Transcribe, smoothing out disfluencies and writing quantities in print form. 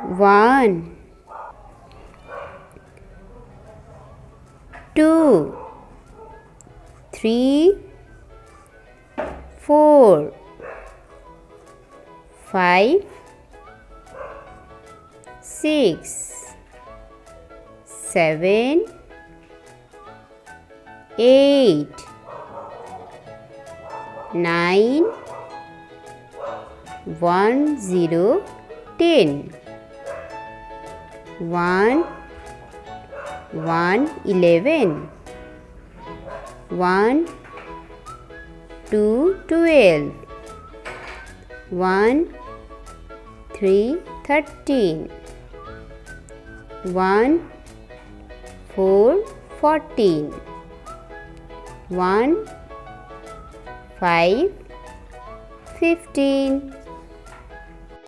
1, 2, 3, 4, 5, 6, 7, 8, 9, 1, 0, 10. 1, 1, 11. 1, 2, 12. 1, 3, 13. 1, 4, 14. 1, 5, 15.